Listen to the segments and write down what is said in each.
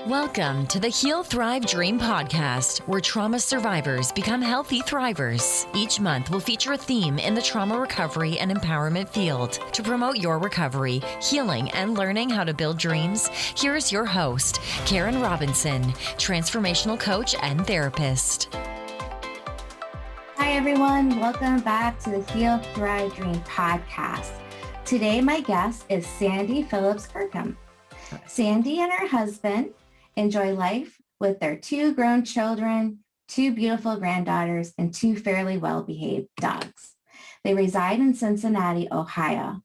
Welcome to the Heal, Thrive, Dream podcast, where trauma survivors become healthy thrivers. Each month, we'll feature a theme in the trauma recovery and empowerment field. To promote your recovery, healing, and learning how to build dreams, here's your host, Karen Robinson, transformational coach and therapist. Hi, everyone. Welcome back to the Heal, Thrive, Dream podcast. Today, my guest is Sandy Phillips Kirkham. Sandy and her husband enjoy life with their 2 grown children, 2 beautiful granddaughters, and 2 fairly well-behaved dogs. They reside in Cincinnati, Ohio.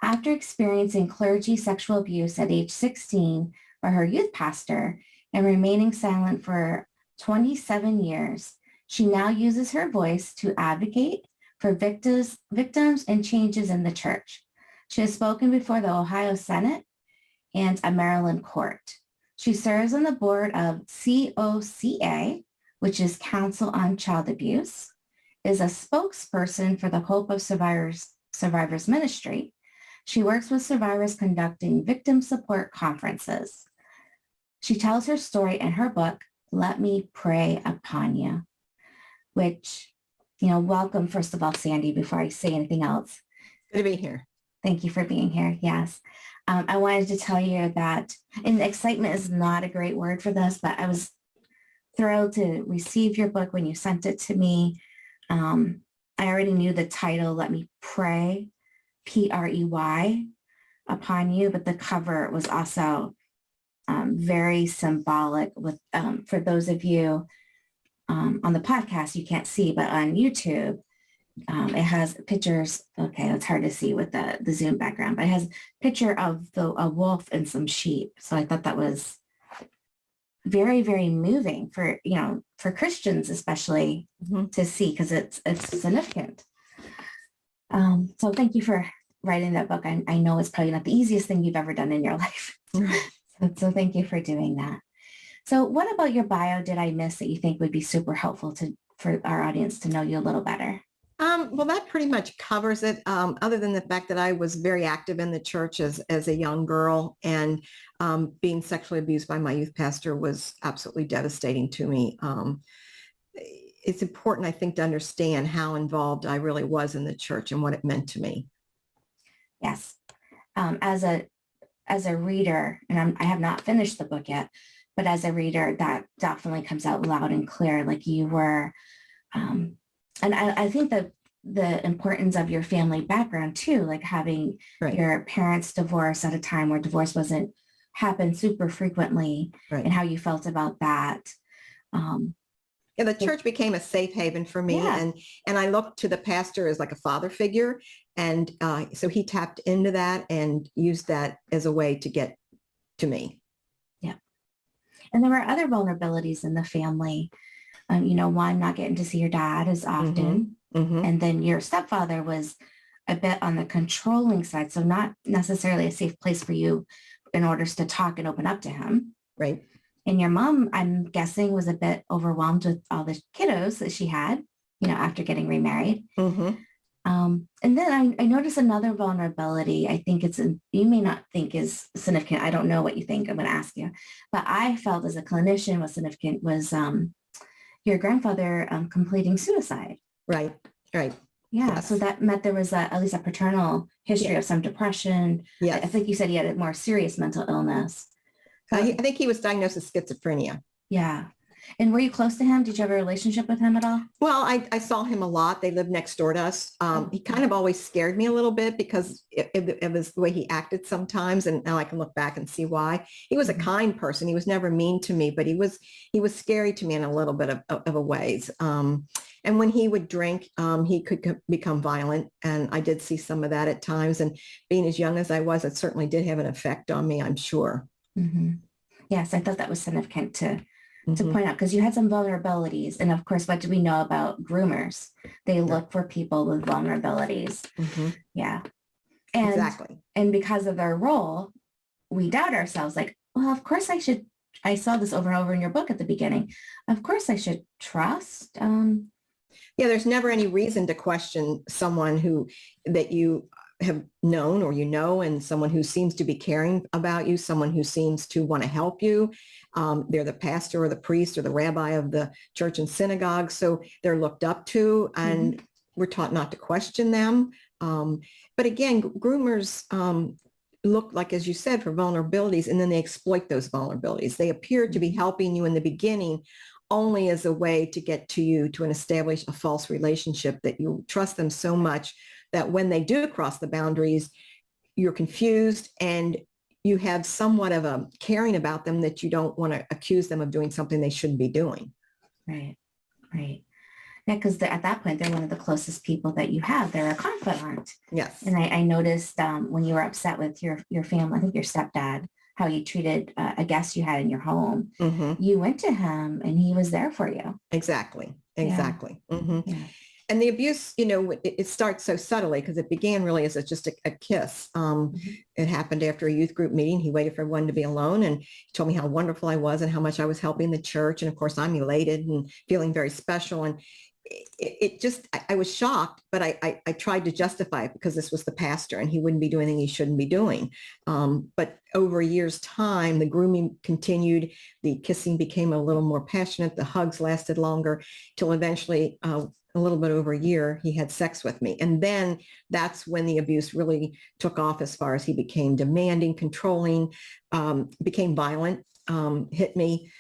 After experiencing clergy sexual abuse at age 16 by her youth pastor and remaining silent for 27 years, she now uses her voice to advocate for victims and changes in the church. She has spoken before the Ohio Senate and a Maryland court. She serves on the board of COCA, which is Council on Child Abuse, is a spokesperson for the Hope of Survivors Ministry. She works with survivors conducting victim support conferences. She tells her story in her book, Let Me Pray Upon You, which, welcome, first of all, Sandy, before I say anything else. Good to be here. Thank you for being here. Yes. I wanted to tell you that, and excitement is not a great word for this, but I was thrilled to receive your book when you sent it to me. I already knew the title, Let Me Pray, P-R-E-Y, upon you, but the cover was also very symbolic with, for those of you on the podcast, you can't see, but on YouTube, it has pictures. Okay, it's hard to see with the Zoom background, but it has a picture of a wolf and some sheep. So I thought that was very, very moving for Christians, especially to see, because it's significant. So thank you for writing that book. I know it's probably not the easiest thing you've ever done in your life. So thank you for doing that. So what about your bio did I miss that you think would be super helpful for our audience to know you a little better? Well, that pretty much covers it, other than the fact that I was very active in the church as a young girl, and being sexually abused by my youth pastor was absolutely devastating to me. It's important, I think, to understand how involved I really was in the church and what it meant to me. Yes. As a reader, and I have not finished the book yet, but as a reader, that definitely comes out loud and clear, like you were. And I think that the importance of your family background too, like having your parents divorce at a time where divorce wasn't happen super frequently, and how you felt about that. The church became a safe haven for me, and I looked to the pastor as like a father figure, and so he tapped into that and used that as a way to get to me. Yeah, and there were other vulnerabilities in the family. One, not getting to see your dad as often. And then your stepfather was a bit on the controlling side. So not necessarily a safe place for you in order to talk and open up to him. Right. And your mom, I'm guessing, was a bit overwhelmed with all the kiddos that she had, after getting remarried. And then I noticed another vulnerability. I think you may not think is significant. I don't know what you think. I'm going to ask you. But I felt as a clinician was significant was your grandfather completing suicide. Right. Yeah. Yes. So that meant there was at least a paternal history of some depression. Yes. I think you said he had a more serious mental illness. I think he was diagnosed with schizophrenia. Yeah. And were you close to him? Did you have a relationship with him at all? Well, I saw him a lot. They lived next door to us. He kind of always scared me a little bit because it was the way he acted sometimes. And now I can look back and see why. He was a kind person. He was never mean to me, but he was scary to me in a little bit of a ways. And when he would drink, he could become violent. And I did see some of that at times. And being as young as I was, it certainly did have an effect on me, I'm sure. Yes, I thought that was significant to point out, because you had some vulnerabilities. And of course, what do we know about groomers? They look for people with vulnerabilities. Yeah. And, exactly. And because of their role, we doubt ourselves, like, well, of course I saw this over and over in your book at the beginning. Of course I should trust. There's never any reason to question someone that you have known or and someone who seems to be caring about you, someone who seems to want to help you. They're the pastor or the priest or the rabbi of the church and synagogue. So they're looked up to, and we're taught not to question them. But again, groomers look, like, as you said, for vulnerabilities, and then they exploit those vulnerabilities. They appear to be helping you in the beginning only as a way to get to you to establish a false relationship, that you trust them so much that when they do cross the boundaries, you're confused and you have somewhat of a caring about them that you don't want to accuse them of doing something they shouldn't be doing. Right. Yeah, because at that point, they're one of the closest people that you have. They're a confidant. Yes. And I noticed when you were upset with your family, I think your stepdad, how he treated a guest you had in your home, you went to him and he was there for you. Exactly. Yeah. Yeah. And the abuse, it starts so subtly, because it began really as just a kiss. It happened after a youth group meeting. He waited for everyone to be alone and he told me how wonderful I was and how much I was helping the church. And of course, I'm elated and feeling very special. And I was shocked, but I tried to justify it because this was the pastor and he wouldn't be doing anything he shouldn't be doing. But over a year's time, the grooming continued. The kissing became a little more passionate. The hugs lasted longer, till eventually, a little bit over a year, he had sex with me. And then that's when the abuse really took off, as far as he became demanding, controlling, became violent, hit me.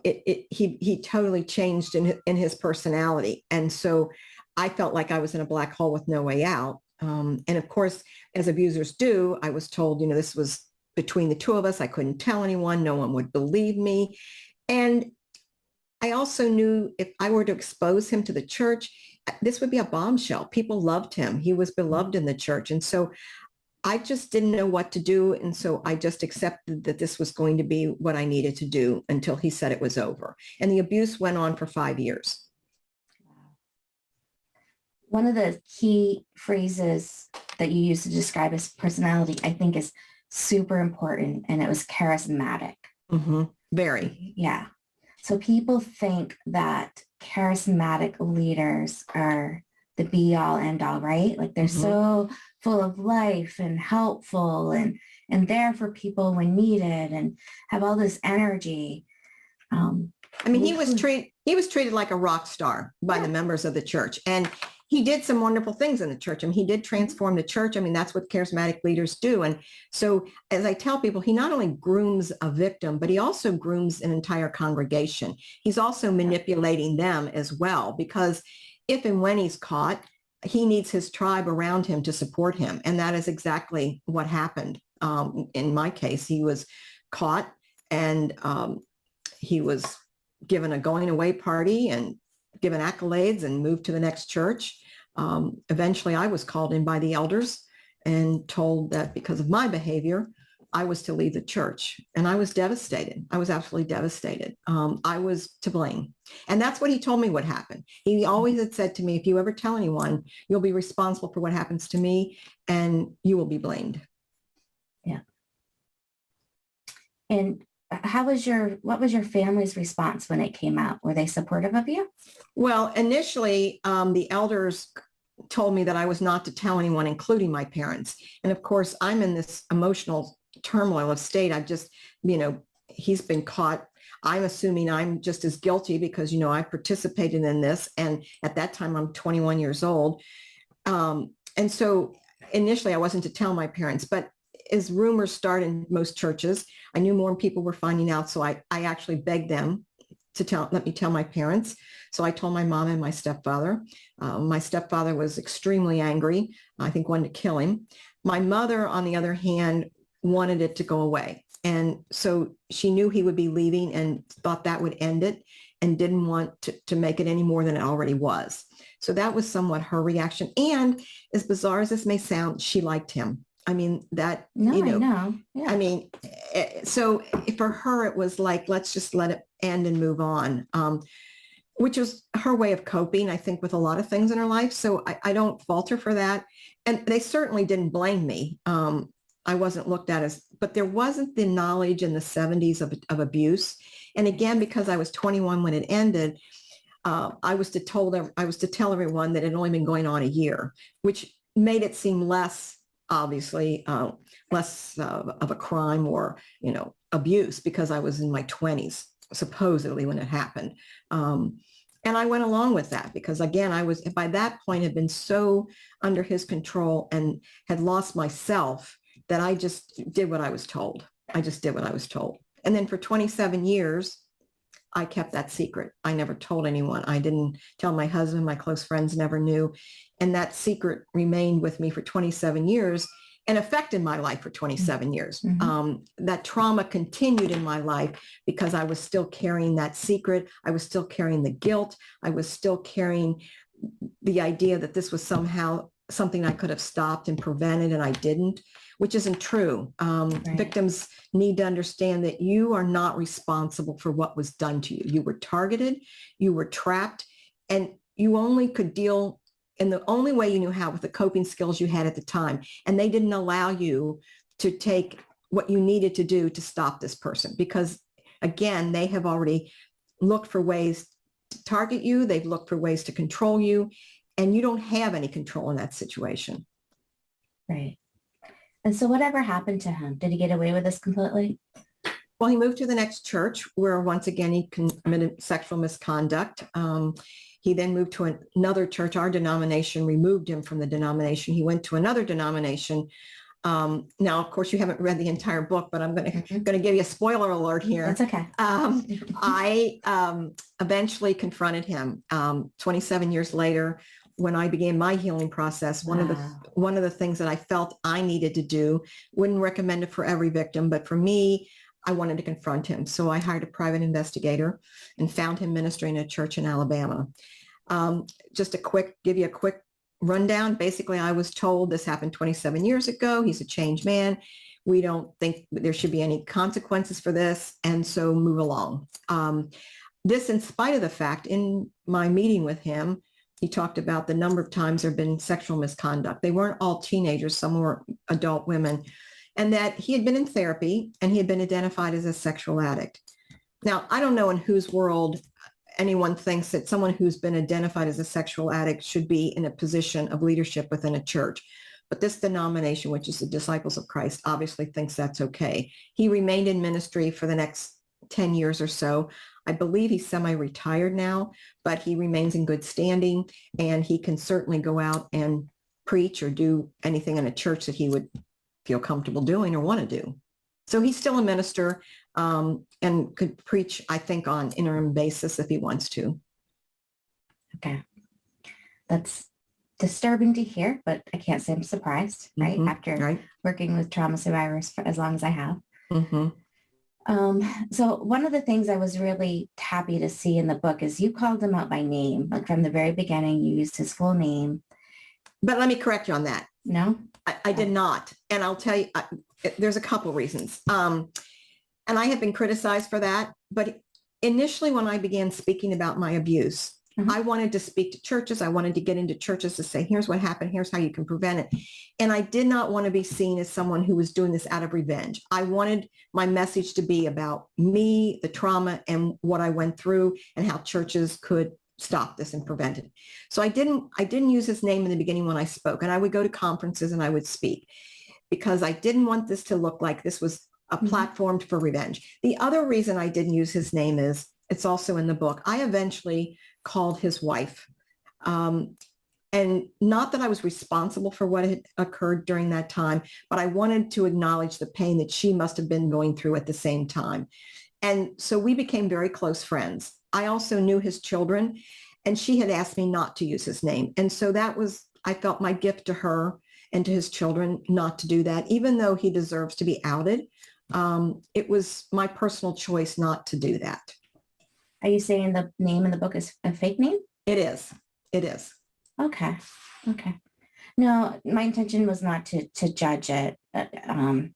He totally changed in his personality. And so I felt like I was in a black hole with no way out. And of course, as abusers do, I was told, this was between the two of us. I couldn't tell anyone. No one would believe me. And I also knew if I were to expose him to the church, this would be a bombshell. People loved him. He was beloved in the church. And so I just didn't know what to do. And so I just accepted that this was going to be what I needed to do until he said it was over. And the abuse went on for 5 years. One of the key phrases that you use to describe his personality, I think, is super important. And it was charismatic. Very. Yeah. So people think that charismatic leaders are the be all end all, right? Like they're so full of life and helpful and there for people when needed and have all this energy. He was treated like a rock star by the members of the church. And he did some wonderful things in the church. He did transform the church. That's what charismatic leaders do. And so, as I tell people, he not only grooms a victim, but he also grooms an entire congregation. He's also manipulating them as well, because if and when he's caught, he needs his tribe around him to support him. And that is exactly what happened. In my case, he was caught and he was given a going away party and given accolades and moved to the next church. Eventually, I was called in by the elders and told that because of my behavior, I was to leave the church. And I was devastated. I was absolutely devastated. I was to blame. And that's what he told me would happen. He always had said to me, if you ever tell anyone, you'll be responsible for what happens to me and you will be blamed. Yeah. And what was your family's response when it came out? Were they supportive of you? Well, initially, the elders told me that I was not to tell anyone, including my parents. And of course, I'm in this emotional turmoil of state. I just, he's been caught. I'm assuming I'm just as guilty because, I participated in this. And at that time, I'm 21 years old. And so initially, I wasn't to tell my parents, but as rumors start in most churches, I knew more people were finding out. So I actually begged them to let me tell my parents. So I told my mom and my stepfather. My stepfather was extremely angry. I think wanted to kill him. My mother, on the other hand, wanted it to go away. And so she knew he would be leaving and thought that would end it and didn't want to make it any more than it already was. So that was somewhat her reaction. And as bizarre as this may sound, she liked him. I know. Yeah. So for her, it was like, let's just let it end and move on, which was her way of coping, I think, with a lot of things in her life. So I don't fault her for that. And they certainly didn't blame me. I wasn't looked at as, but there wasn't the knowledge in the 70s of abuse. And again, because I was 21 when it ended, I was to tell everyone that it had only been going on a year, which made it seem less obviously less of a crime or, abuse, because I was in my 20s, supposedly, when it happened. And I went along with that because, again, I was, by that point, had been so under his control and had lost myself that I just did what I was told. I just did what I was told. And then for 27 years, I kept that secret. I never told anyone. I didn't tell my husband. My close friends never knew. And that secret remained with me for 27 years and affected my life for 27 years. Mm-hmm. That trauma continued in my life because I was still carrying that secret. I was still carrying the guilt. I was still carrying the idea that this was somehow something I could have stopped and prevented, and I didn't, which isn't true. Right. Victims need to understand that you are not responsible for what was done to you. You were targeted, you were trapped, and you only could deal in the only way you knew how with the coping skills you had at the time. And they didn't allow you to take what you needed to do to stop this person because, again, they have already looked for ways to target you. They've looked for ways to control you, and you don't have any control in that situation. Right. And so whatever happened to him? Did he get away with this completely? Well, he moved to the next church where once again he committed sexual misconduct. He then moved to another church. Our denomination removed him from the denomination. He went to another denomination. Now, of course, you haven't read the entire book, but I'm going to give you a spoiler alert here. That's okay. I eventually confronted him 27 years later when I began my healing process. One of the things that I felt I needed to do, wouldn't recommend it for every victim, but for me, I wanted to confront him. So I hired a private investigator and found him ministering at a church in Alabama. Just give you a quick rundown. Basically, I was told this happened 27 years ago. He's a changed man. We don't think there should be any consequences for this. And so move along. This, in spite of the fact, in my meeting with him, he talked about the number of times there have been sexual misconduct. They weren't all teenagers. Some were adult women. And that he had been in therapy and he had been identified as a sexual addict. Now, I don't know in whose world anyone thinks that someone who's been identified as a sexual addict should be in a position of leadership within a church. But this denomination, which is the Disciples of Christ, obviously thinks that's okay. He remained in ministry for the next 10 years or so. I believe he's semi-retired now, but he remains in good standing and he can certainly go out and preach or do anything in a church that he would feel comfortable doing or want to do. So he's still a minister and could preach, I think, on interim basis if he wants to. Okay. That's disturbing to hear, but I can't say I'm surprised, right? Mm-hmm. After working with trauma survivors for as long as I have. Mm-hmm. So one of the things I was really happy to see in the book is you called him out by name. Like from the very beginning, you used his full name. But let me correct you on that. No? I did not. And I'll tell you, there's a couple reasons. And I have been criticized for that. But initially, when I began speaking about my abuse, I wanted to speak to churches. I wanted to get into churches to say, here's what happened. Here's how you can prevent it. And I did not want to be seen as someone who was doing this out of revenge. I wanted my message to be about me, the trauma, and what I went through and how churches could stop this and prevent it. So I didn't use his name in the beginning when I spoke, and I would go to conferences and I would speak because I didn't want this to look like this was a platform for revenge. The other reason I didn't use his name is it's also in the book. I eventually called his wife. And not that I was responsible for what had occurred during that time, but I wanted to acknowledge the pain that she must have been going through at the same time. And so we became very close friends. I also knew his children, and she had asked me not to use his name. And so that was, I felt, my gift to her and to his children not to do that, even though he deserves to be outed. It was my personal choice not to do that. Are you saying the name in the book is a fake name? It is. It is. Okay. Okay. No, my intention was not to judge it. And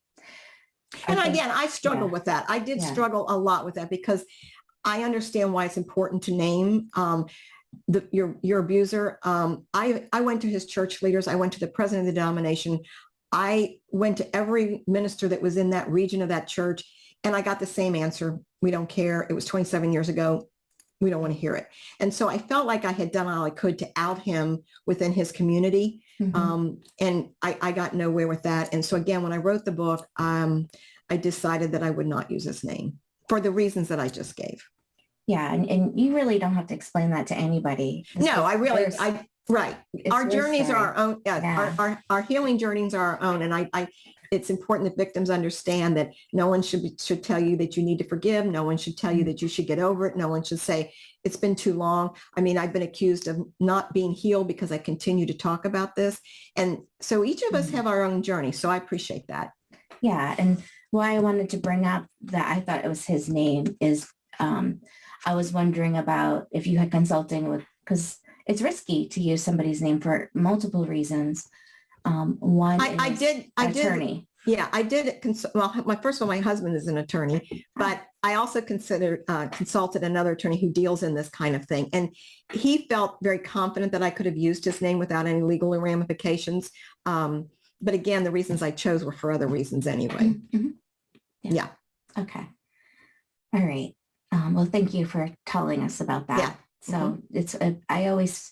again, I struggle with that. I did struggle a lot with that because I understand why it's important to name your abuser. I went to his church leaders. I went to the president of the denomination. I went to every minister that was in that region of that church, and I got the same answer. We don't care. It was 27 years ago. We don't want to hear it. And so I felt like I had done all I could to out him within his community. And I got nowhere with that. And so again, when I wrote the book, I decided that I would not use his name for the reasons that I just gave. Yeah. And you really don't have to explain that to anybody. No, right. Our journeys are our own. Yeah. Our healing journeys are our own. And it's important that victims understand that no one should tell you that you need to forgive. No one should tell you that you should get over it. No one should say it's been too long. I mean, I've been accused of not being healed because I continue to talk about this. And so each of us have our own journey. So I appreciate that. Yeah. And why I wanted to bring up that I thought it was his name is I was wondering about if you had consulting with, because it's risky to use somebody's name for multiple reasons. One, I did. Attorney. Yeah, I did. Well, first of all, my husband is an attorney, but I also consulted another attorney who deals in this kind of thing. And he felt very confident that I could have used his name without any legal ramifications. But again, the reasons I chose were for other reasons anyway. Mm-hmm. Yeah. Okay. All right. Well, thank you for telling us about that. Yeah. So I always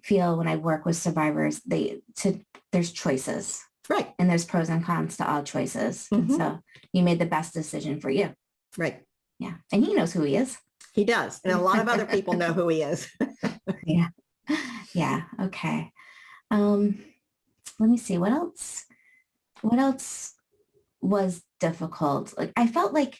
feel when I work with survivors, there's choices. Right. And there's pros and cons to all choices. And so you made the best decision for you. Right. Yeah. And he knows who he is. He does. And a lot of other people know who he is. Yeah. Yeah. Okay. Let me see. What else was difficult? Like, I felt like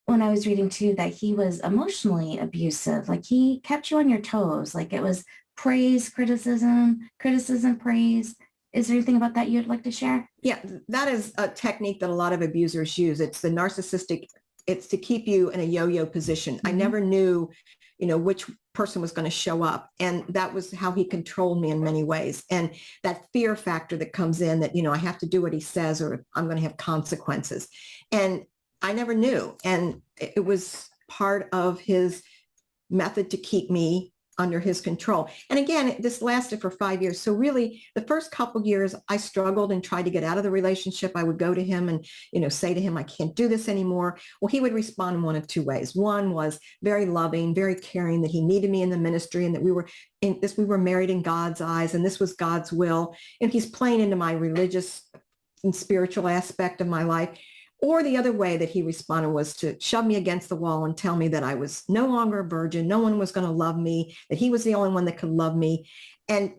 when I was reading too, that he was emotionally abusive. Like, he kept you on your toes. Like, it was praise, criticism, praise. Is there anything about that you'd like to share? Yeah, that is a technique that a lot of abusers use. It's the narcissistic, it's to keep you in a yo-yo position. I never knew, which person was going to show up. And that was how he controlled me in many ways. And that fear factor that comes in that, I have to do what he says or I'm going to have consequences. And I never knew. And it was part of his method to keep me under his control. And again, this lasted for 5 years. So really the first couple of years I struggled and tried to get out of the relationship. I would go to him and, say to him, I can't do this anymore. Well, he would respond in one of two ways. One was very loving, very caring, that he needed me in the ministry and that we were married in God's eyes and this was God's will. And he's playing into my religious and spiritual aspect of my life. Or the other way that he responded was to shove me against the wall and tell me that I was no longer a virgin. No one was going to love me, that he was the only one that could love me. And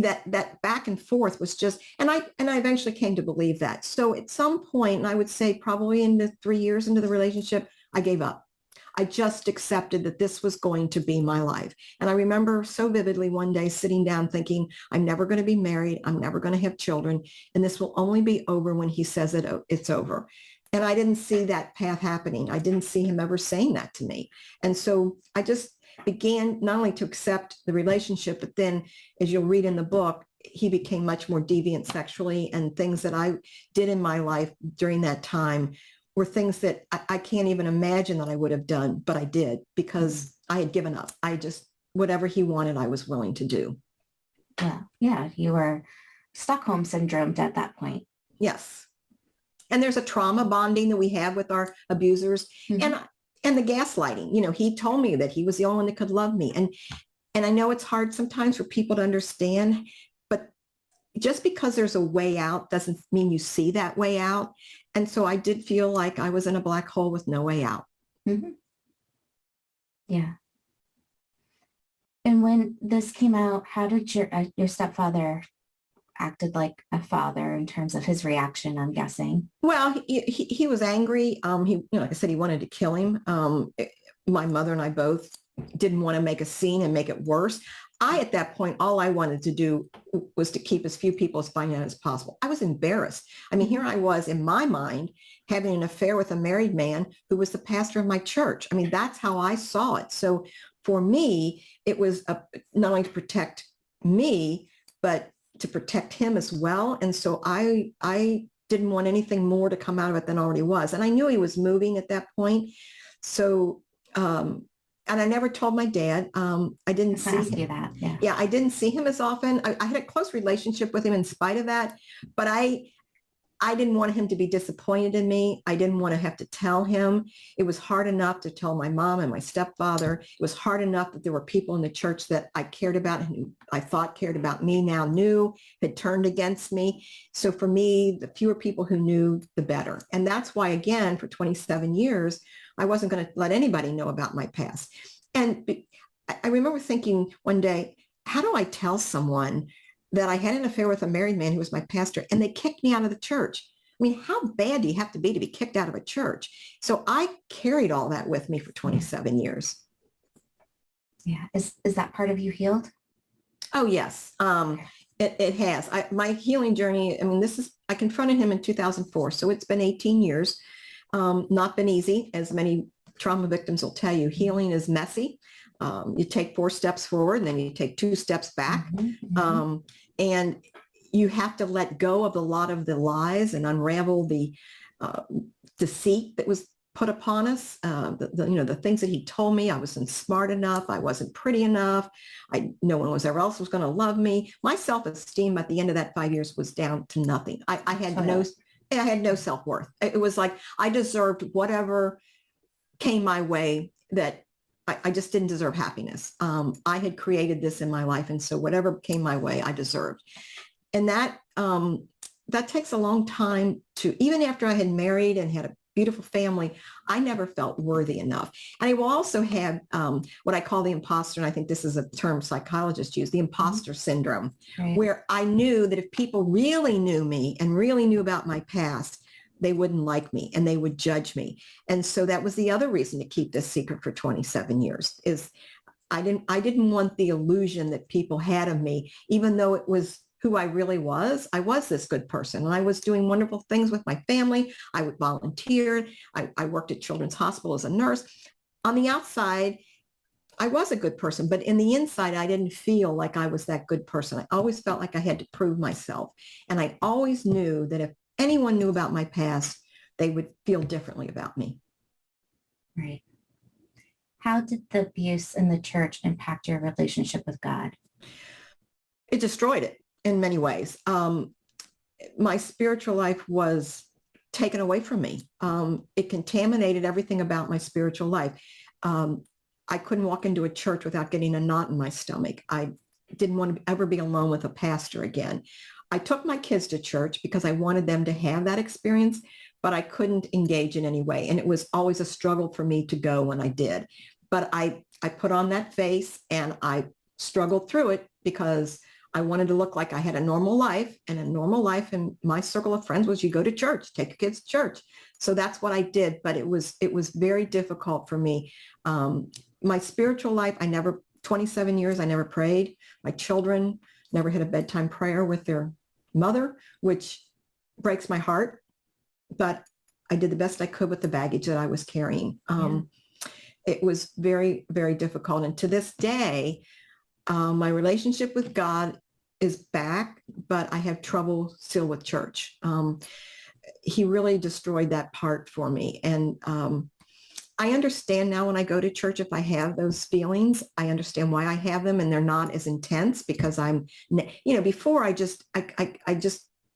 that back and forth was just, and I eventually came to believe that. So at some point, and I would say probably in the 3 years into the relationship, I gave up. I just accepted that this was going to be my life. And I remember so vividly one day sitting down thinking, I'm never going to be married. I'm never going to have children. And this will only be over when he says it's over. And I didn't see that path happening. I didn't see him ever saying that to me. And so I just began not only to accept the relationship, but then as you'll read in the book, he became much more deviant sexually, and things that I did in my life during that time were things that I can't even imagine that I would have done, but I did because I had given up. Whatever he wanted, I was willing to do. Yeah. You were Stockholm syndromed at that point. Yes. And there's a trauma bonding that we have with our abusers and the gaslighting. He told me that he was the only one that could love me. And I know it's hard sometimes for people to understand, but just because there's a way out doesn't mean you see that way out. And so I did feel like I was in a black hole with no way out. Mm-hmm. Yeah. And when this came out, how did your stepfather acted like a father in terms of his reaction, I'm guessing? Well, he was angry. Like I said, he wanted to kill him. My mother and I both didn't want to make a scene and make it worse. At that point, all I wanted to do was to keep as few people as finding out as possible. I was embarrassed. I mean, here I was in my mind having an affair with a married man who was the pastor of my church. I mean, that's how I saw it. So for me, it was not only to protect me, but to protect him as well. And so I didn't want anything more to come out of it than already was. And I knew he was moving at that point. So, and I never told my dad. I didn't see you that. Yeah, I didn't see him as often. I had a close relationship with him in spite of that, but I I didn't want him to be disappointed in me. I didn't want to have to tell him. It was hard enough to tell my mom and my stepfather. It was hard enough that there were people in the church that I cared about and who I thought cared about me now knew, had turned against me. So for me, the fewer people who knew, the better. And that's why, again, for 27 years, I wasn't going to let anybody know about my past. And I remember thinking one day, how do I tell someone that I had an affair with a married man who was my pastor and they kicked me out of the church? I mean, how bad do you have to be kicked out of a church? So I carried all that with me for 27 years. Yeah. Is that part of you healed? Oh, yes. It has. My healing journey, I mean, I confronted him in 2004. So it's been 18 years. Not been easy, as many trauma victims will tell you. Healing is messy. You take 4 steps forward and then you take 2 steps back. And you have to let go of a lot of the lies and unravel the deceit that was put upon us. The things that he told me, I wasn't smart enough. I wasn't pretty enough. No one else was going to love me. My self-esteem at the end of that 5 years was down to nothing. I had no self-worth. It was like I deserved whatever came my way, that I just didn't deserve happiness. I had created this in my life. And so whatever came my way, I deserved. And that takes a long time to, even after I had married and had a beautiful family, I never felt worthy enough. And I will also have what I call the imposter, and I think this is a term psychologists use, the imposter syndrome, where I knew that if people really knew me and really knew about my past, they wouldn't like me and they would judge me. And so that was the other reason to keep this secret for 27 years is I didn't want the illusion that people had of me, even though it was who I really was. I was this good person and I was doing wonderful things with my family. I would volunteer. I worked at Children's Hospital as a nurse. On the outside, I was a good person, but in the inside, I didn't feel like I was that good person. I always felt like I had to prove myself. And I always knew that if anyone knew about my past, they would feel differently about me. Right. How did the abuse in the church impact your relationship with God? It destroyed it in many ways. My spiritual life was taken away from me. It contaminated everything about my spiritual life. I couldn't walk into a church without getting a knot in my stomach. I didn't want to ever be alone with a pastor again. I took my kids to church because I wanted them to have that experience, but I couldn't engage in any way. And it was always a struggle for me to go when I did. But I put on that face and I struggled through it because I wanted to look like I had a normal life, and a normal life in my circle of friends was you go to church, take your kids to church. So that's what I did. But it was very difficult for me. My spiritual life, 27 years, I never prayed. My children never had a bedtime prayer with their mother, which breaks my heart. But I did the best I could with the baggage that I was carrying. It was very, very difficult. And to this day, my relationship with God is back, but I have trouble still with church. He really destroyed that part for me. And I understand now when I go to church, if I have those feelings, I understand why I have them, and they're not as intense because before I just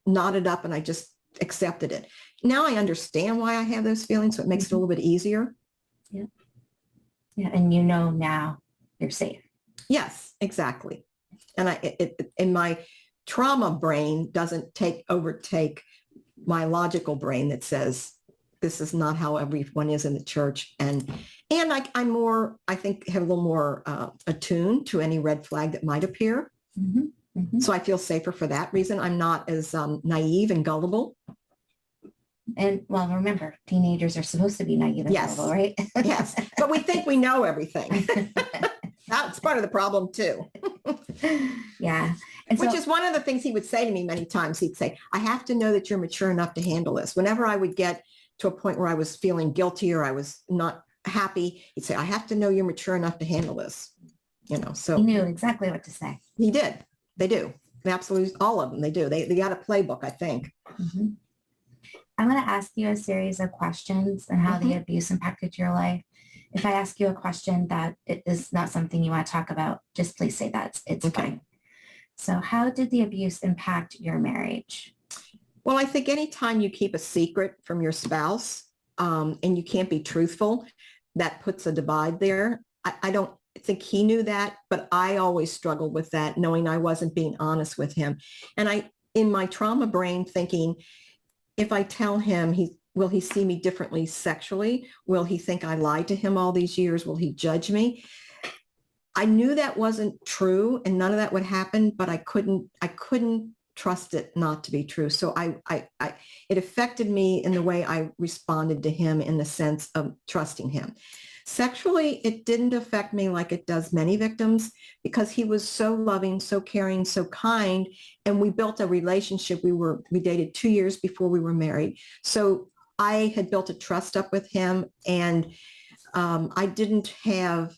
nodded up and I just accepted it. Now I understand why I have those feelings, so it makes it a little bit easier. Yeah. Yeah. And now you're safe. Yes, exactly. And in my trauma brain doesn't overtake my logical brain that says, this is not how everyone is in the church. And I'm more, I think, have a little more attuned to any red flag that might appear. Mm-hmm. Mm-hmm. So I feel safer for that reason. I'm not as naive and gullible. And well, remember, teenagers are supposed to be naive and gullible, right? Yes. But we think we know everything. That's part of the problem too. Yeah. Which is one of the things he would say to me many times. He'd say, I have to know that you're mature enough to handle this. Whenever I would get to a point where I was feeling guilty or I was not happy, he'd say, I have to know you're mature enough to handle this. So he knew exactly what to say. He did. They do. Absolutely. All of them. They do. They got a playbook, I think. Mm-hmm. I'm going to ask you a series of questions and how the abuse impacted your life. If I ask you a question that it is not something you want to talk about, just please say that it's okay. Fine. So how did the abuse impact your marriage? Well, I think anytime you keep a secret from your spouse, and you can't be truthful, that puts a divide there. I don't think he knew that, but I always struggled with that, knowing I wasn't being honest with him. And in my trauma brain, thinking, if I tell him, will he see me differently sexually? Will he think I lied to him all these years? Will he judge me? I knew that wasn't true and none of that would happen, but I couldn't trust it not to be true. So it affected me in the way I responded to him, in the sense of trusting him. Sexually, it didn't affect me like it does many victims, because he was so loving, so caring, so kind, and we built a relationship. We dated 2 years before we were married. So I had built a trust up with him, and I didn't have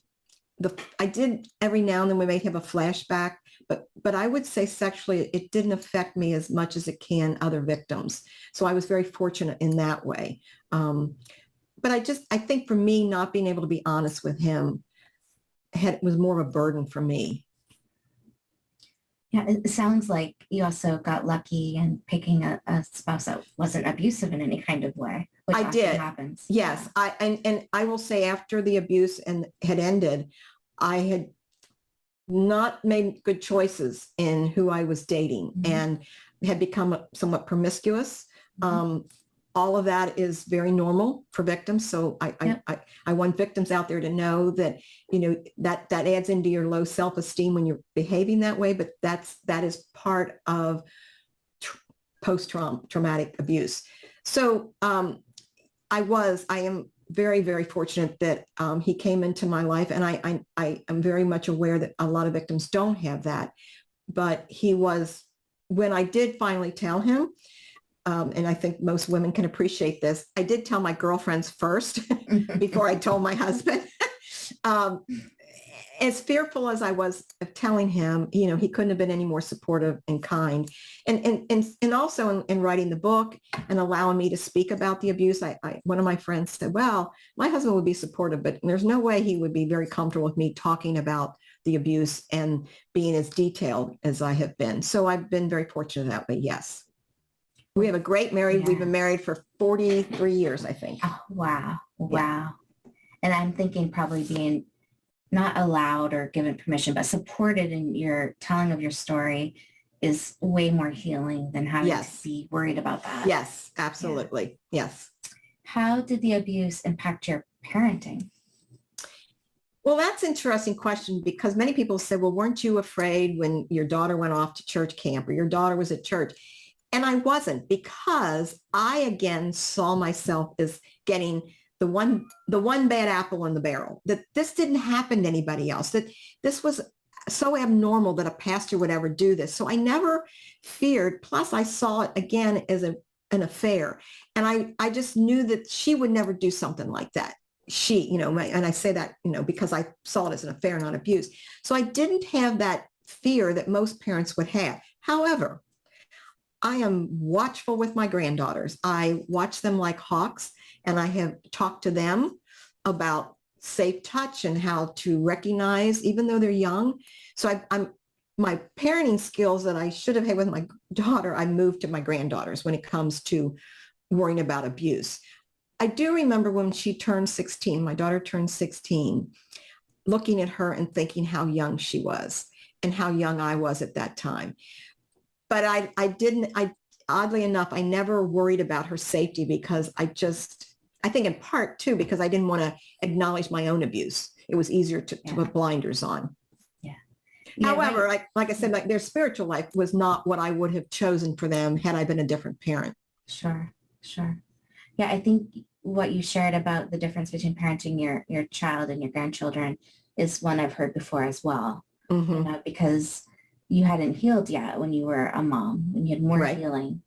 I did every now and then we may have a flashback, but I would say sexually, it didn't affect me as much as it can other victims. So I was very fortunate in that way. But I think for me, not being able to be honest with him was more of a burden for me. Yeah, it sounds like you also got lucky in picking a spouse that wasn't abusive in any kind of way, which I often did. happens. Yes, and I will say, after the abuse had ended, I had not made good choices in who I was dating, and had become somewhat promiscuous. All of that is very normal for victims. So I want victims out there to know that, that adds into your low self-esteem when you're behaving that way, but that is part of post-traumatic abuse. So I am very, very fortunate that he came into my life, and I am very much aware that a lot of victims don't have that. But he was, when I did finally tell him, and I think most women can appreciate this, I did tell my girlfriends first before I told my husband. As fearful as I was of telling him, he couldn't have been any more supportive and kind. And also in writing the book and allowing me to speak about the abuse, one of my friends said, well, my husband would be supportive, but there's no way he would be very comfortable with me talking about the abuse and being as detailed as I have been. So I've been very fortunate that way. Yes. We have a great marriage. Yeah. We've been married for 43 years, I think. Oh, wow. Wow. Yeah. And I'm thinking probably being not allowed or given permission, but supported in your telling of your story is way more healing than having to be worried about that. Yes, absolutely. Yeah. Yes. How did the abuse impact your parenting? Well, that's an interesting question, because many people say, well, weren't you afraid when your daughter went off to church camp or your daughter was at church? And I wasn't, because I, again, saw myself as getting the one bad apple in the barrel, that this didn't happen to anybody else, that this was so abnormal that a pastor would ever do this. So I never feared. Plus, I saw it, again, as an affair. And I just knew that she would never do something like that. She, and I say that, because I saw it as an affair, not abuse. So I didn't have that fear that most parents would have. However, I am watchful with my granddaughters. I watch them like hawks, and I have talked to them about safe touch and how to recognize, even though they're young. So my parenting skills that I should have had with my daughter, I moved to my granddaughters when it comes to worrying about abuse. I do remember when she turned 16, my daughter turned 16, looking at her and thinking how young she was and how young I was at that time. But oddly enough, I never worried about her safety, because I think in part too, because I didn't want to acknowledge my own abuse. It was easier to put blinders on. Yeah. However, like I said, their spiritual life was not what I would have chosen for them had I been a different parent. Sure. Yeah, I think what you shared about the difference between parenting your child and your grandchildren is one I've heard before as well. Because you hadn't healed yet when you were a mom, and you had more healing.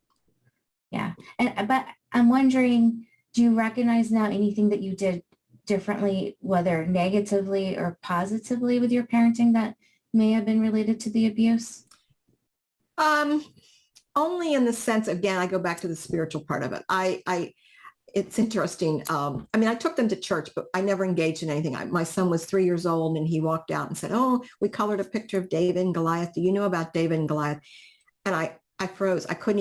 Yeah. But I'm wondering, do you recognize now anything that you did differently, whether negatively or positively, with your parenting that may have been related to the abuse? Only in the sense, again, I go back to the spiritual part of it. It's interesting. I took them to church, but I never engaged in anything. My son was 3 years old, and he walked out and said, oh, we colored a picture of David and Goliath. Do you know about David and Goliath? And I froze. I could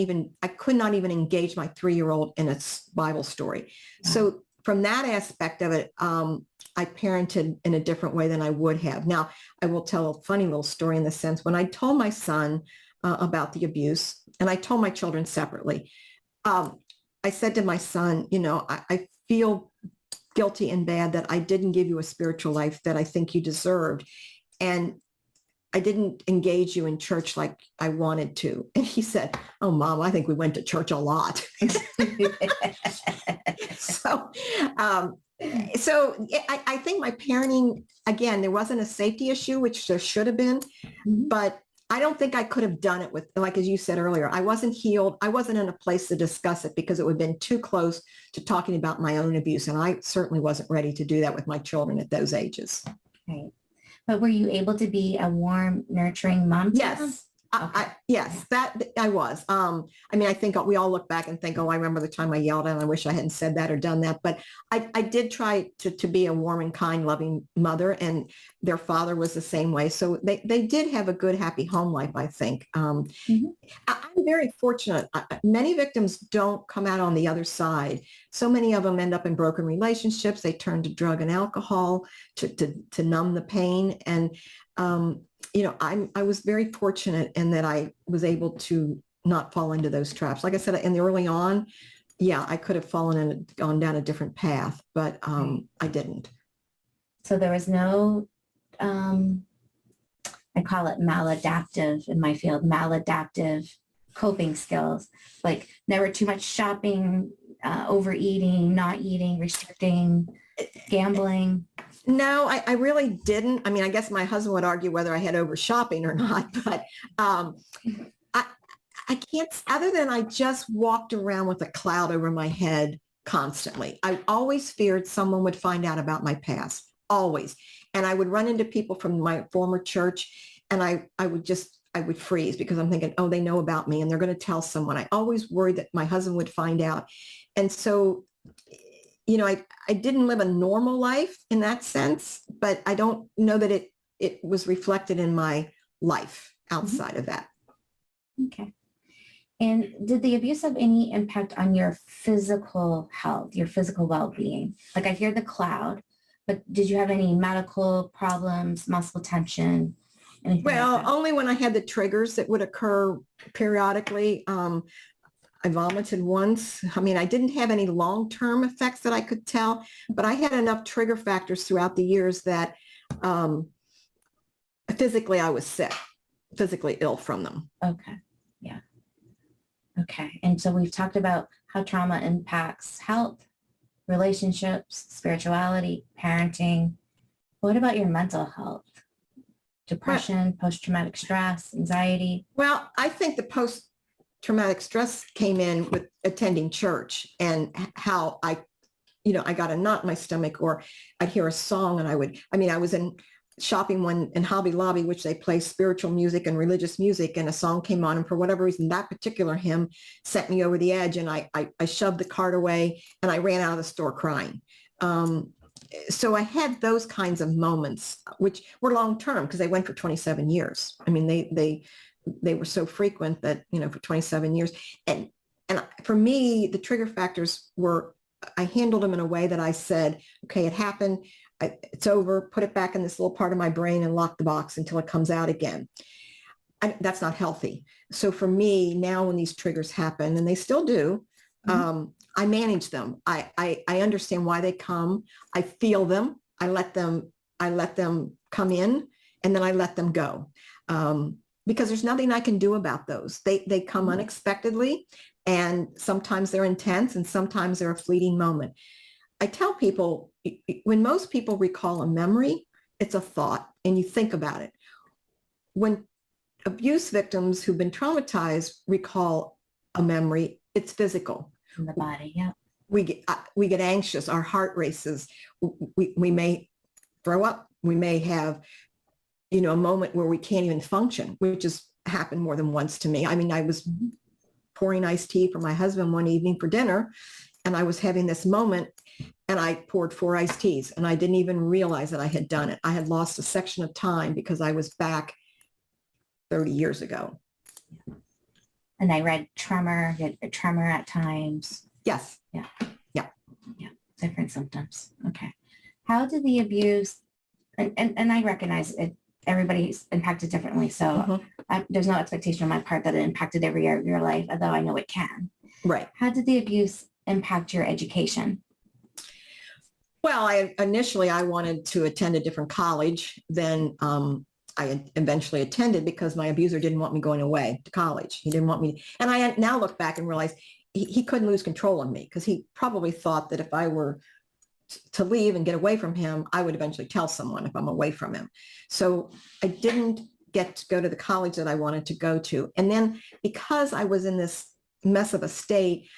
not even engage my 3-year-old in a Bible story. So from that aspect of it, I parented in a different way than I would have. Now, I will tell a funny little story in the sense when I told my son about the abuse, and I told my children separately, I said to my son, I feel guilty and bad that I didn't give you a spiritual life that I think you deserved. And I didn't engage you in church like I wanted to. And he said, oh, Mom, I think we went to church a lot. So I think my parenting, again, there wasn't a safety issue, which there should have been, but I don't think I could have done it with, like, as you said earlier, I wasn't healed. I wasn't in a place to discuss it because it would have been too close to talking about my own abuse. And I certainly wasn't ready to do that with my children at those ages. Right. But were you able to be a warm, nurturing mom to them? Yes. Yes, that I was. I think we all look back and think, oh, I remember the time I yelled and I wish I hadn't said that or done that. But I did try to be a warm and kind, loving mother, and their father was the same way. So they did have a good, happy home life, I think. I'm very fortunate. Many victims don't come out on the other side. So many of them end up in broken relationships. They turn to drug and alcohol to numb the pain. And I was very fortunate in that I was able to not fall into those traps. Like I said, in the early on, I could have fallen and gone down a different path, but I didn't. So there was no, I call it maladaptive in my field, maladaptive coping skills, like never too much shopping, overeating, not eating, restricting, gambling. No, I really didn't. I guess my husband would argue whether I had over shopping or not, but I can't, other than I just walked around with a cloud over my head constantly. I always feared someone would find out about my past, always. And I would run into people from my former church and I would freeze because I'm thinking, oh, they know about me and they're going to tell someone. I always worried that my husband would find out. And so I didn't live a normal life in that sense, but I don't know that it was reflected in my life outside of that. Okay. And did the abuse have any impact on your physical health, your physical well-being? Like I hear the cloud, but did you have any medical problems, muscle tension? Well, only when I had the triggers that would occur periodically. I vomited once. I didn't have any long-term effects that I could tell, but I had enough trigger factors throughout the years that physically I was sick, physically ill from them. Okay. Yeah. Okay. And so we've talked about how trauma impacts health, relationships, spirituality, parenting. What about your mental health? Depression, post-traumatic stress, anxiety? Well, I think the post-traumatic stress came in with attending church and how I got a knot in my stomach, or I'd hear a song and I was in shopping one in Hobby Lobby, which they play spiritual music and religious music, and a song came on, and for whatever reason, that particular hymn sent me over the edge, and I shoved the cart away and I ran out of the store crying. So I had those kinds of moments, which were long-term because they went for 27 years. They were so frequent that, for 27 years. And for me, the trigger factors were, I handled them in a way that I said, okay, it happened. It's over. Put it back in this little part of my brain and lock the box until it comes out again. That's not healthy. So for me now, when these triggers happen, and they still do, I manage them. I understand why they come. I feel them. I let them come in, and then I let them go. Because there's nothing I can do about those. They come unexpectedly, and sometimes they're intense and sometimes they're a fleeting moment. I tell people, when most people recall a memory, it's a thought and you think about it. When abuse victims who've been traumatized recall a memory, it's physical. In the body, yeah. We get anxious, our heart races. We may throw up. We may have a moment where we can't even function, which has happened more than once to me. I was pouring iced tea for my husband one evening for dinner, and I was having this moment, and I poured 4 iced teas, and I didn't even realize that I had done it. I had lost a section of time because I was back 30 years ago. And I read tremor, you had a tremor at times. Yes. Yeah. Yeah. Yeah. Different symptoms. Okay. How did the abuse, and I recognize it, everybody's impacted differently. So there's no expectation on my part that it impacted every area of your life, although I know it can. Right. How did the abuse impact your education? Well, initially I wanted to attend a different college than I eventually attended because my abuser didn't want me going away to college. He didn't want me. And I now look back and realize he couldn't lose control of me because he probably thought that if I were to leave and get away from him, I would eventually tell someone if I'm away from him. So I didn't get to go to the college that I wanted to go to. And then because I was in this mess of a state,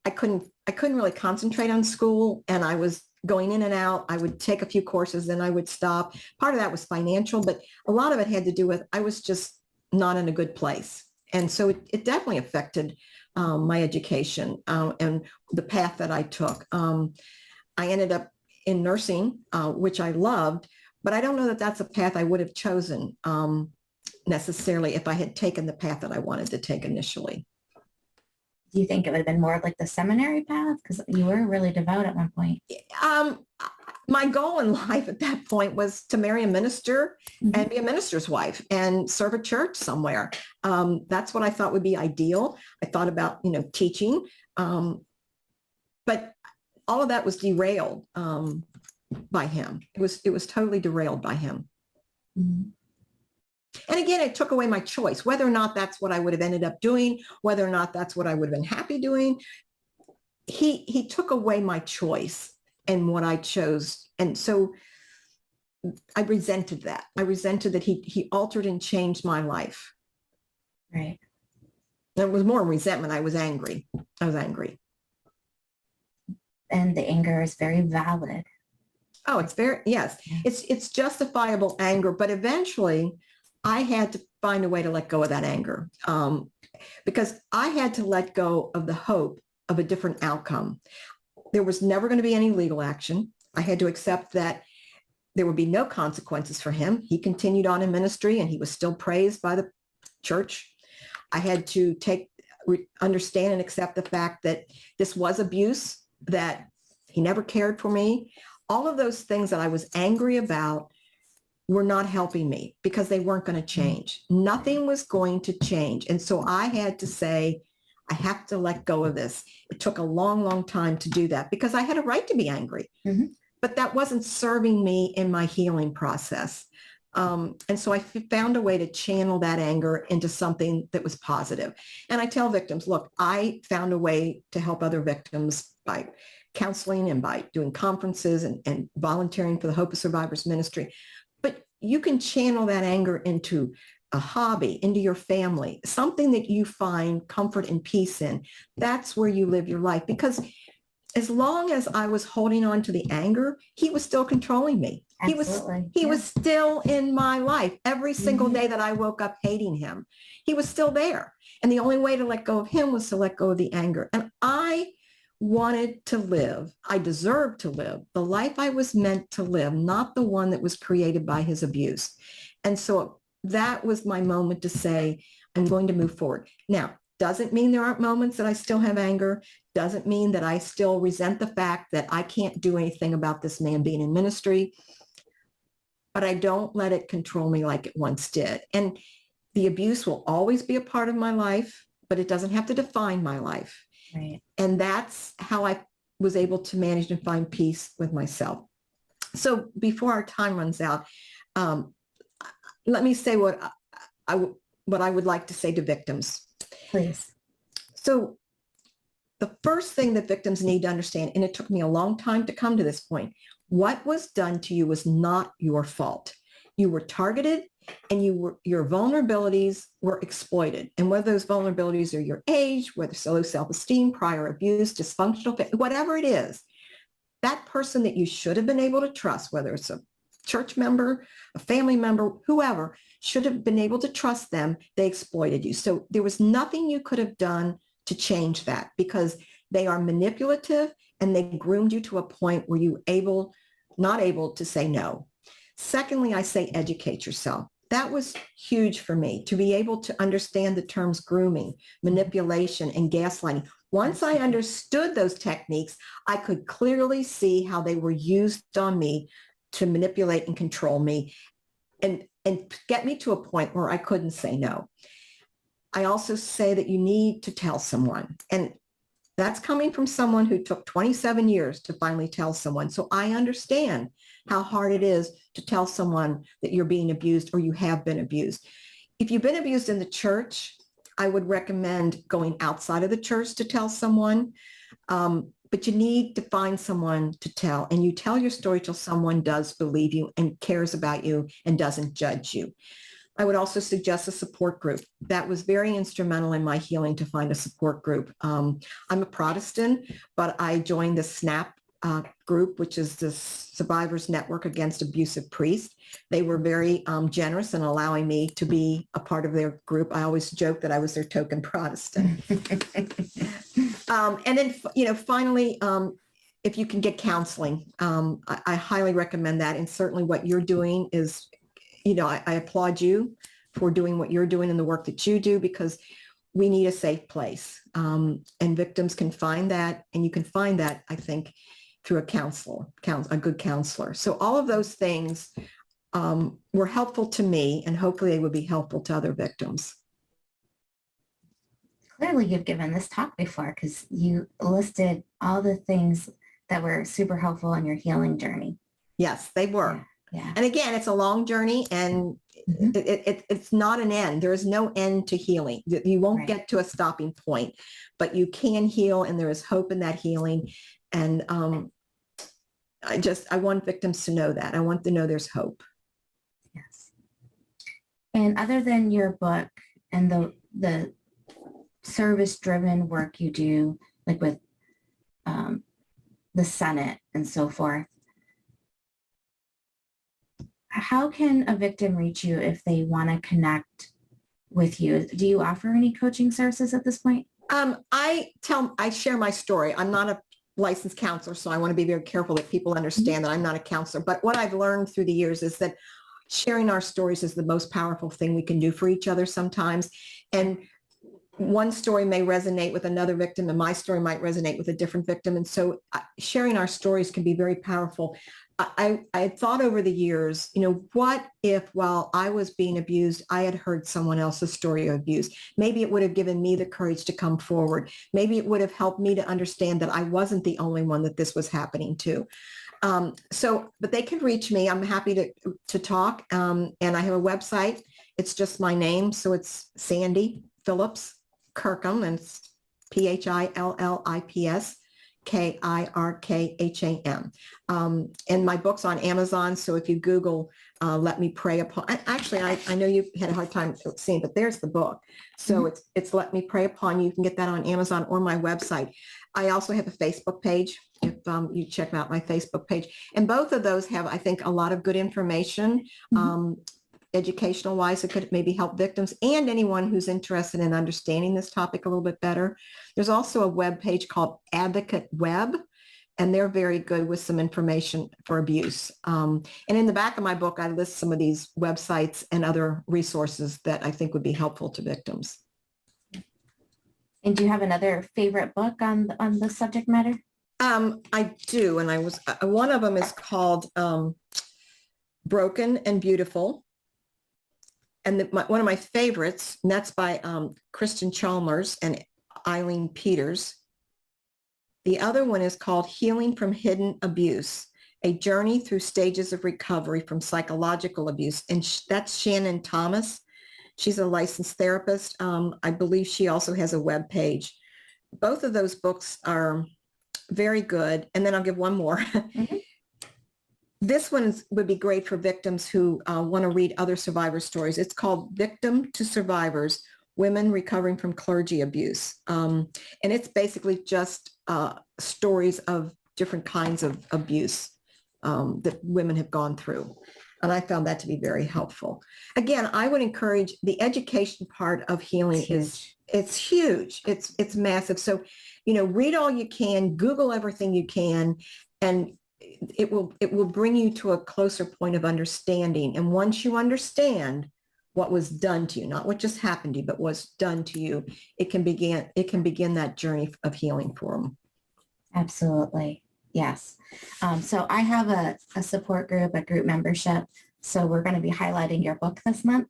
I couldn't really concentrate on school, and I was going in and out. I would take a few courses, then I would stop. Part of that was financial, but a lot of it had to do with I was just not in a good place. And so it definitely affected my education and the path that I took. I ended up in nursing, which I loved, but I don't know that that's a path I would have chosen necessarily if I had taken the path that I wanted to take initially. Do you think it would have been more of like the seminary path? Because you were really devout at one point. My goal in life at that point was to marry a minister and be a minister's wife and serve a church somewhere. That's what I thought would be ideal. I thought about, teaching, but all of that was derailed by him. It was totally derailed by him. Mm-hmm. And again, it took away my choice, whether or not that's what I would have ended up doing, whether or not that's what I would have been happy doing. He took away my choice and what I chose. And so I resented that. I resented that he altered and changed my life. Right. It was more resentment. I was angry. And the anger is very valid. Oh, yes. It's justifiable anger, but eventually I had to find a way to let go of that anger because I had to let go of the hope of a different outcome. There was never going to be any legal action. I had to accept that there would be no consequences for him. He continued on in ministry and he was still praised by the church. I had to understand and accept the fact that this was abuse, that he never cared for me. All of those things that I was angry about were not helping me because they weren't going to change. Nothing was going to change. And so I had to say, I have to let go of this. It took a long, long time to do that because I had a right to be angry, but that wasn't serving me in my healing process. And so I found a way to channel that anger into something that was positive. And I tell victims, look, I found a way to help other victims by counseling and by doing conferences and volunteering for the Hope of Survivors Ministry. But you can channel that anger into a hobby, into your family, something that you find comfort and peace in. That's where you live your life. Because as long as I was holding on to the anger, he was still controlling me. Absolutely. He was still in my life. Every single day that I woke up hating him, he was still there. And the only way to let go of him was to let go of the anger. And I wanted to live, I deserved to live the life I was meant to live, not the one that was created by his abuse. And so that was my moment to say, I'm going to move forward. Now, doesn't mean there aren't moments that I still have anger, doesn't mean that I still resent the fact that I can't do anything about this man being in ministry, but I don't let it control me like it once did. And the abuse will always be a part of my life, but it doesn't have to define my life. Right. And that's how I was able to manage and find peace with myself. So before our time runs out, let me say what I would like to say to victims. Please. So the first thing that victims need to understand, and it took me a long time to come to this point, what was done to you was not your fault. You were targeted and your vulnerabilities were exploited. And whether those vulnerabilities are your age, whether it's low self-esteem, prior abuse, dysfunctional, whatever it is, that person that you should have been able to trust, whether it's a church member, a family member, whoever, should have been able to trust them, they exploited you. So there was nothing you could have done to change that because they are manipulative and they groomed you to a point where you not able to say no. Secondly, I say educate yourself. that was huge for me to be able to understand the terms grooming, manipulation, and gaslighting. Once I understood those techniques, I could clearly see how they were used on me to manipulate and control me and get me to a point where I couldn't say no. I also say that you need to tell someone. And that's coming from someone who took 27 years to finally tell someone. So I understand how hard it is to tell someone that you're being abused or you have been abused. If you've been abused in the church, I would recommend going outside of the church to tell someone. But you need to find someone to tell, and you tell your story till someone does believe you and cares about you and doesn't judge you. I would also suggest a support group. That was very instrumental in my healing, to find a support group. I'm a Protestant, but I joined the SNAP group, which is the Survivors Network Against Abusive Priests. They were very generous in allowing me to be a part of their group. I always joke that I was their token Protestant. And then, finally, if you can get counseling, I highly recommend that. And certainly what you're doing is, I applaud you for doing what you're doing and the work that you do, because we need a safe place. And victims can find that, and you can find that, I think, through a good counselor. So all of those things were helpful to me, and hopefully they would be helpful to other victims. Clearly you've given this talk before, because you listed all the things that were super helpful in your healing journey. Yes, they were. Yeah. And again, it's a long journey, and it's not an end. There is no end to healing. You won't get to a stopping point, but you can heal, and there is hope in that healing. And I want victims to know that. I want them to know there's hope. Yes. And other than your book and the service-driven work you do, like with the Senate and so forth, how can a victim reach you if they want to connect with you? Do you offer any coaching services at this point? I share my story. I'm not a licensed counselor, so I want to be very careful that people understand that I'm not a counselor. But what I've learned through the years is that sharing our stories is the most powerful thing we can do for each other sometimes. And one story may resonate with another victim, and my story might resonate with a different victim. And so sharing our stories can be very powerful. I thought over the years, what if while I was being abused, I had heard someone else's story of abuse? Maybe it would have given me the courage to come forward. Maybe it would have helped me to understand that I wasn't the only one that this was happening to. But they can reach me. I'm happy to talk. And I have a website. It's just my name. So it's Sandy Phillips Kirkham, and it's Phillips Kirkham. And my book's on Amazon. So if you Google, Let Me Pray Upon, actually, I know you had a hard time seeing, but there's the book. So it's Let Me Pray Upon You. You can get that on Amazon or my website. I also have a Facebook page, if you check out my Facebook page. And both of those have, I think, a lot of good information, educational wise, that could maybe help victims and anyone who's interested in understanding this topic a little bit better. There's also a web page called Advocate Web, and they're very good with some information for abuse. And in the back of my book, I list some of these websites and other resources that I think would be helpful to victims. And do you have another favorite book on the subject matter? I do, and one of them is called Broken and Beautiful. And one of my favorites, and that's by Kristen Chalmers and Eileen Peters. The other one is called Healing from Hidden Abuse, A Journey Through Stages of Recovery from Psychological Abuse. And that's Shannon Thomas. She's a licensed therapist. I believe she also has a web page. Both of those books are very good. And then I'll give one more. This one would be great for victims who want to read other survivor stories. It's called Victim to Survivors, Women Recovering from Clergy Abuse. And it's basically just stories of different kinds of abuse that women have gone through. And I found that to be very helpful. Again, I would encourage the education part of healing. It's huge. It's massive. So, read all you can, Google everything you can, and it will bring you to a closer point of understanding. And once you understand, what was done to you, not what just happened to you, but what's done to you, it can begin that journey of healing for them. Absolutely. Yes. So I have a support group, a group membership. So we're going to be highlighting your book this month.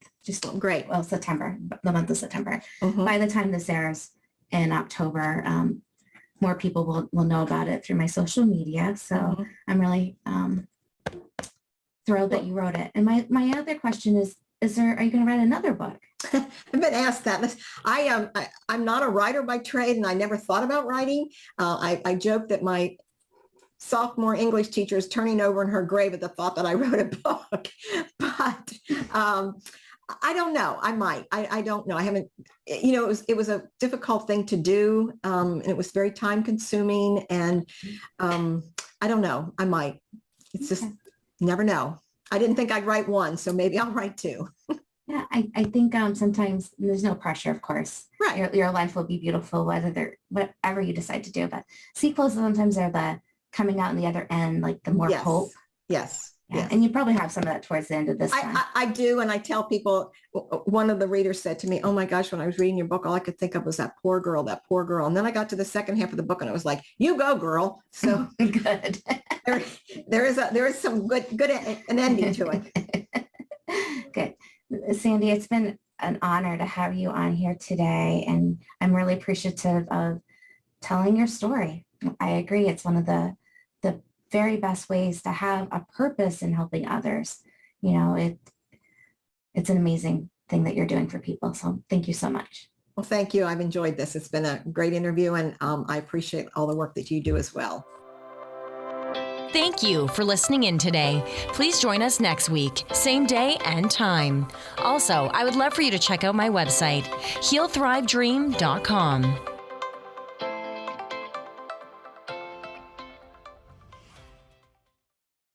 Great. Well, September, the month of September. Mhm. By the time this airs in October, more people will know about it through my social media. So I'm really thrilled that you wrote it. And my other question are you going to write another book? I've been asked that. I'm not a writer by trade, and I never thought about writing. I joke that my sophomore English teacher is turning over in her grave at the thought that I wrote a book. But I don't know. I might. I don't know. I haven't. It was a difficult thing to do, and it was very time consuming. And I don't know. I might. It's just never know. I didn't think I'd write one, so maybe I'll write two. Yeah, I think sometimes there's no pressure, of course. Right. Your life will be beautiful, whatever you decide to do. But sequels sometimes are the coming out on the other end, like the more hope. Yes. Yeah. Yes. And you probably have some of that towards the end of this one. I do. And I tell people, one of the readers said to me, oh my gosh, when I was reading your book, all I could think of was that poor girl. And then I got to the second half of the book and it was like, you go, girl. So good. there is some good an ending to it. Good. Sandy, it's been an honor to have you on here today. And I'm really appreciative of telling your story. I agree. It's one of the very best ways to have a purpose in helping others. It's an amazing thing that you're doing for people. So thank you so much. Well, thank you. I've enjoyed this. It's been a great interview, and I appreciate all the work that you do as well. Thank you for listening in today. Please join us next week, same day and time. Also, I would love for you to check out my website, healthrivedream.com.